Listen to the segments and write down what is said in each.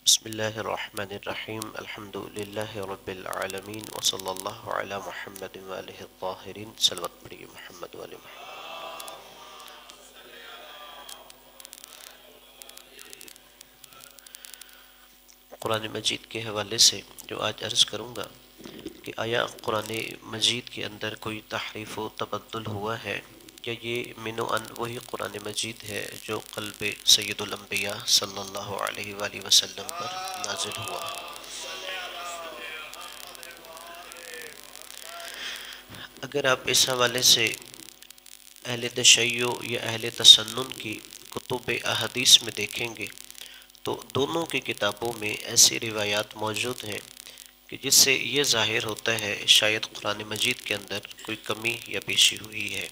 بسم اللہ الرحمن الرحیم الحمد للہ رب العالمین وصلی اللہ علی محمد وآلہ الطاہرین صلوات پڑھیے محمد وآلہ محمد۔ قرآن مجید کے حوالے سے جو آج عرض کروں گا کہ آیا قرآن مجید کے اندر کوئی تحریف و تبدل ہوا ہے یا یہ من و ان وہی قرآن مجید ہے جو قلب سید الانبیاء صلی اللہ علیہ وآلہ وسلم پر نازل ہوا۔ اگر آپ اس حوالے سے اہل تشیع یا اہل تسنن کی کتب احادیث میں دیکھیں گے تو دونوں کی کتابوں میں ایسی روایات موجود ہیں کہ جس سے یہ ظاہر ہوتا ہے شاید قرآن مجید کے اندر کوئی کمی یا بیشی ہوئی ہے۔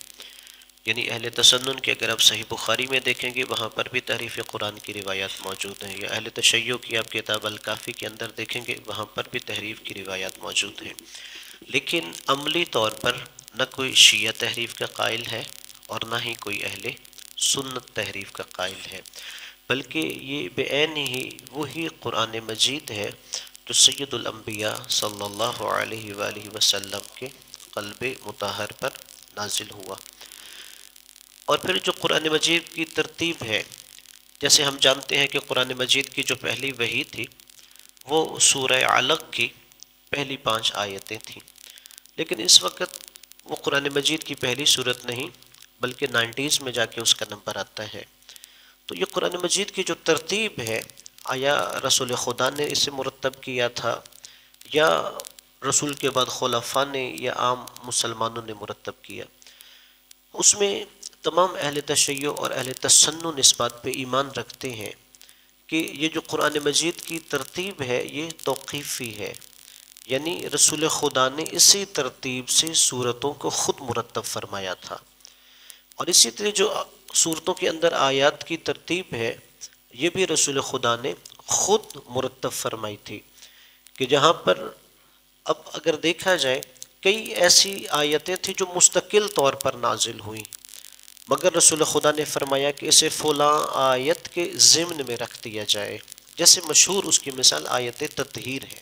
یعنی اہل تسنن کے اگر آپ صحیح بخاری میں دیکھیں گے وہاں پر بھی تحریف قرآن کی روایات موجود ہیں، یا اہل تشیع کی آپ کتاب الکافی کے اندر دیکھیں گے وہاں پر بھی تحریف کی روایات موجود ہیں، لیکن عملی طور پر نہ کوئی شیعہ تحریف کا قائل ہے اور نہ ہی کوئی اہل سنت تحریف کا قائل ہے، بلکہ یہ بعین ہی وہی قرآن مجید ہے جو سید الانبیاء صلی اللہ علیہ وآلہ وسلم کے قلب مطہر پر نازل ہوا۔ اور پھر جو قرآن مجید کی ترتیب ہے، جیسے ہم جانتے ہیں کہ قرآن مجید کی جو پہلی وحی تھی وہ سورہ علق کی پہلی 5 آیتیں تھیں، لیکن اس وقت وہ قرآن مجید کی پہلی صورت نہیں بلکہ 90s میں جا کے اس کا نمبر آتا ہے۔ تو یہ قرآن مجید کی جو ترتیب ہے، آیا رسول خدا نے اسے مرتب کیا تھا یا رسول کے بعد خلفاء نے یا عام مسلمانوں نے مرتب کیا؟ اس میں تمام اہل تشیع اور اہل تسنن اس بات پہ ایمان رکھتے ہیں کہ یہ جو قرآن مجید کی ترتیب ہے یہ توقیفی ہے، یعنی رسول خدا نے اسی ترتیب سے سورتوں کو خود مرتب فرمایا تھا، اور اسی طرح جو سورتوں کے اندر آیات کی ترتیب ہے یہ بھی رسول خدا نے خود مرتب فرمائی تھی، کہ جہاں پر اب اگر دیکھا جائے کئی ایسی آیتیں تھیں جو مستقل طور پر نازل ہوئیں، مگر رسول خدا نے فرمایا کہ اسے فلاں آیت کے ضمن میں رکھ دیا جائے۔ جیسے مشہور اس کی مثال آیت تطہیر ہے،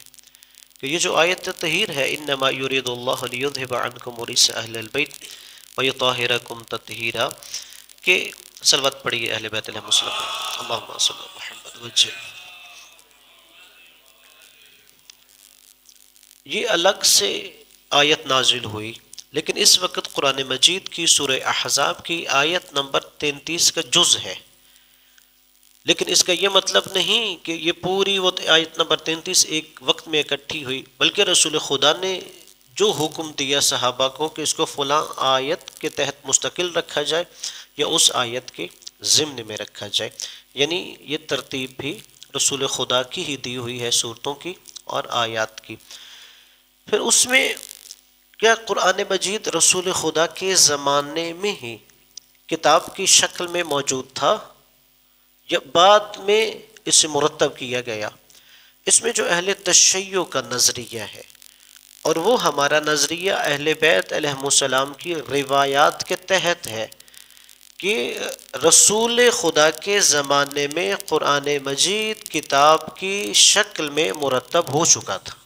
کہ یہ جو آیت تطہیر ہے انما یرید اللہ لیذھب عنکم الرجس اہل البیت ویطہرکم تطہیرا، کہ صلوات پڑھیے اہل بیت علیہم السلام، اللہم صلی علی محمد وجل۔ یہ الگ سے آیت نازل ہوئی، لیکن اس وقت قرآن مجید کی سورہ احزاب کی آیت نمبر 33 کا جز ہے، لیکن اس کا یہ مطلب نہیں کہ یہ پوری وہ آیت نمبر 33 ایک وقت میں اکٹھی ہوئی، بلکہ رسول خدا نے جو حکم دیا صحابہ کو کہ اس کو فلاں آیت کے تحت مستقل رکھا جائے یا اس آیت کے ضمن میں رکھا جائے، یعنی یہ ترتیب بھی رسول خدا کی ہی دی ہوئی ہے صورتوں کی اور آیات کی۔ پھر اس میں کیا قرآن مجید رسول خدا کے زمانے میں ہی کتاب کی شکل میں موجود تھا یا بعد میں اسے مرتب کیا گیا؟ اس میں جو اہل تشیع کا نظریہ ہے اور وہ ہمارا نظریہ اہل بیت علیہم السلام کی روایات کے تحت ہے کہ رسول خدا کے زمانے میں قرآن مجید کتاب کی شکل میں مرتب ہو چکا تھا۔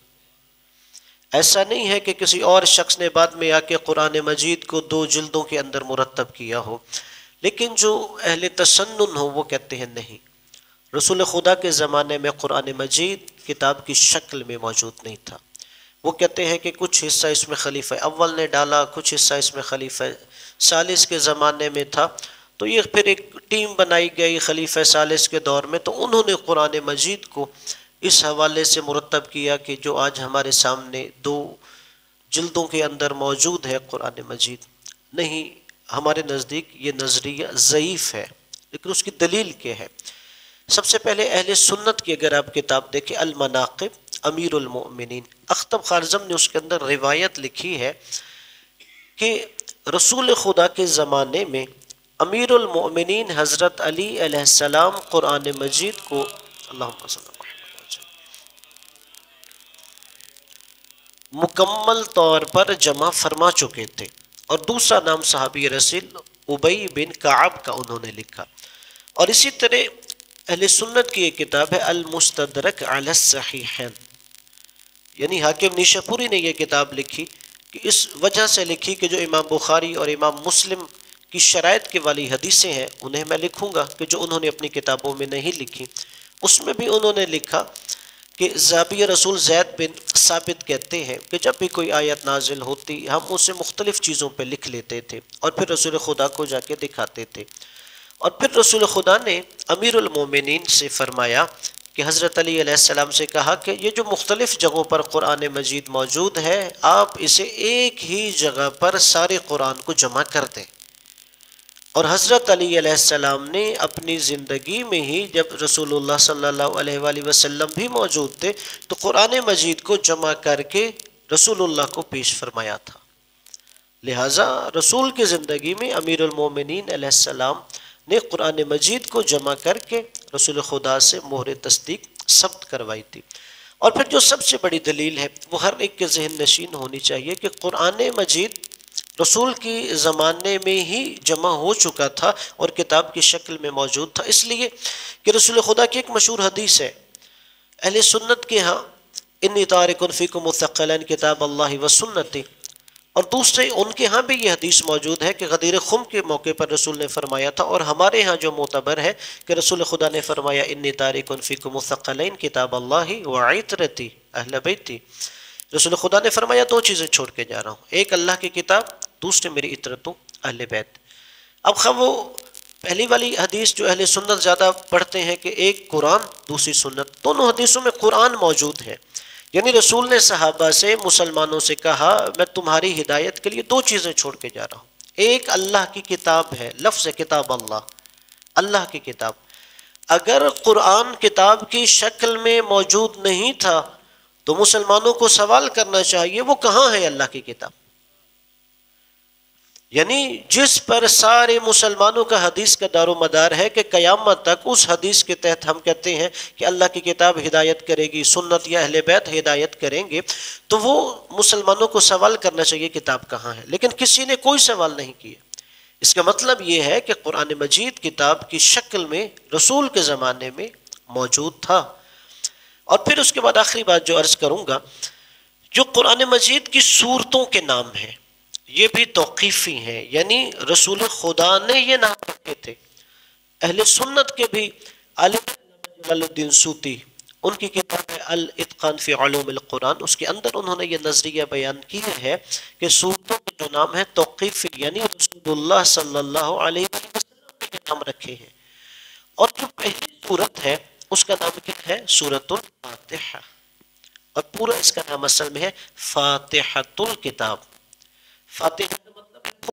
ایسا نہیں ہے کہ کسی اور شخص نے بعد میں آ کے قرآن مجید کو 2 جلدوں کے اندر مرتب کیا ہو، لیکن جو اہل تسنن ہو وہ کہتے ہیں نہیں، رسول خدا کے زمانے میں قرآن مجید کتاب کی شکل میں موجود نہیں تھا۔ وہ کہتے ہیں کہ کچھ حصہ اس میں خلیفہ اول نے ڈالا، کچھ حصہ اس میں خلیفہ ثالث کے زمانے میں تھا، تو یہ پھر ایک ٹیم بنائی گئی خلیفہ ثالث کے دور میں، تو انہوں نے قرآن مجید کو اس حوالے سے مرتب کیا کہ جو آج ہمارے سامنے 2 جلدوں کے اندر موجود ہے قرآن مجید۔ نہیں، ہمارے نزدیک یہ نظریہ ضعیف ہے، لیکن اس کی دلیل کیا ہے؟ سب سے پہلے اہل سنت کی اگر آپ کتاب دیکھیں المناقب امیر المؤمنین، اختب خارزم نے اس کے اندر روایت لکھی ہے کہ رسول خدا کے زمانے میں امیر المؤمنین حضرت علی علیہ السلام قرآن مجید کو اللہم صلی اللہ مکمل طور پر جمع فرما چکے تھے، اور دوسرا نام صحابی رسول ابی بن کعب کا انہوں نے لکھا، اور اسی طرح اہل سنت کی ایک کتاب ہے المستدرک علی الصحیحین، یعنی حاکم نیشاپوری نے یہ کتاب لکھی کہ اس وجہ سے لکھی کہ جو امام بخاری اور امام مسلم کی شرائط کے والی حدیثیں ہیں انہیں میں لکھوں گا کہ جو انہوں نے اپنی کتابوں میں نہیں لکھی۔ اس میں بھی انہوں نے لکھا کہ زابی رسول زید بن ثابت کہتے ہیں کہ جب بھی کوئی آیت نازل ہوتی ہم اسے مختلف چیزوں پہ لکھ لیتے تھے اور پھر رسول خدا کو جا کے دکھاتے تھے، اور پھر رسول خدا نے امیر المومنین سے فرمایا کہ حضرت علی علیہ السلام سے کہا کہ یہ جو مختلف جگہوں پر قرآن مجید موجود ہے آپ اسے ایک ہی جگہ پر سارے قرآن کو جمع کر دیں۔ اور حضرت علی علیہ السلام نے اپنی زندگی میں ہی جب رسول اللہ صلی اللہ علیہ وآلہ وسلم بھی موجود تھے تو قرآن مجید کو جمع کر کے رسول اللہ کو پیش فرمایا تھا۔ لہٰذا رسول کی زندگی میں امیر المومنین علیہ السلام نے قرآن مجید کو جمع کر کے رسول خدا سے مہر تصدیق ثبت کروائی تھی۔ اور پھر جو سب سے بڑی دلیل ہے وہ ہر ایک کے ذہن نشین ہونی چاہیے کہ قرآن مجید رسول کی زمانے میں ہی جمع ہو چکا تھا اور کتاب کی شکل میں موجود تھا، اس لیے کہ رسول خدا کی ایک مشہور حدیث ہے اہل سنت کے ہاں انی تارک فیکم الثقلین کتاب اللہ و سنتی، اور دوسرے ان کے ہاں بھی یہ حدیث موجود ہے کہ غدیر خم کے موقع پر رسول نے فرمایا تھا، اور ہمارے ہاں جو معتبر ہے کہ رسول خدا نے فرمایا انی تارک فیکم الثقلین کتاب اللہ و عترتی اہل بیتی۔ رسول خدا نے فرمایا دو چیزیں چھوڑ کے جا رہا ہوں، ایک اللہ کی کتاب، دوسرے میری عترتوں اہل بیت۔ اب خواہ وہ پہلی والی حدیث جو اہل سنت زیادہ پڑھتے ہیں کہ ایک قرآن دوسری سنت، دونوں حدیثوں میں قرآن موجود ہے، یعنی رسول نے صحابہ سے مسلمانوں سے کہا میں تمہاری ہدایت کے لیے دو چیزیں چھوڑ کے جا رہا ہوں، ایک اللہ کی کتاب ہے، لفظ کتاب اللہ، اللہ کی کتاب۔ اگر قرآن کتاب کی شکل میں موجود نہیں تھا تو مسلمانوں کو سوال کرنا چاہیے وہ کہاں ہے اللہ کی کتاب، یعنی جس پر سارے مسلمانوں کا حدیث کا دار و مدار ہے کہ قیامت تک اس حدیث کے تحت ہم کہتے ہیں کہ اللہ کی کتاب ہدایت کرے گی، سنت یا اہل بیت ہدایت کریں گے، تو وہ مسلمانوں کو سوال کرنا چاہیے کتاب کہاں ہے، لیکن کسی نے کوئی سوال نہیں کیا۔ اس کا مطلب یہ ہے کہ قرآن مجید کتاب کی شکل میں رسول کے زمانے میں موجود تھا۔ اور پھر اس کے بعد آخری بات جو عرض کروں گا، جو قرآن مجید کی سورتوں کے نام ہیں یہ بھی توقیفی ہیں، یعنی رسول خدا نے یہ نام رکھے تھے۔ اہل سنت کے بھی عالم جلال الدین سوتی ان کی کتاب ہے الاتقان فی علوم القرآن، اس کے اندر انہوں نے یہ نظریہ بیان کیا ہے کہ سورتوں کے جو نام ہیں توقیفی، یعنی رسول اللہ صلی اللہ علیہ وسلم کے نام رکھے ہیں۔ اور جو پہلی سورت ہے اس کا نام کیا ہے؟ سورۃ الفاتحہ، اور پورا اس کا نام اصل میں ہے فاتحۃ الکتاب۔ فاتحہ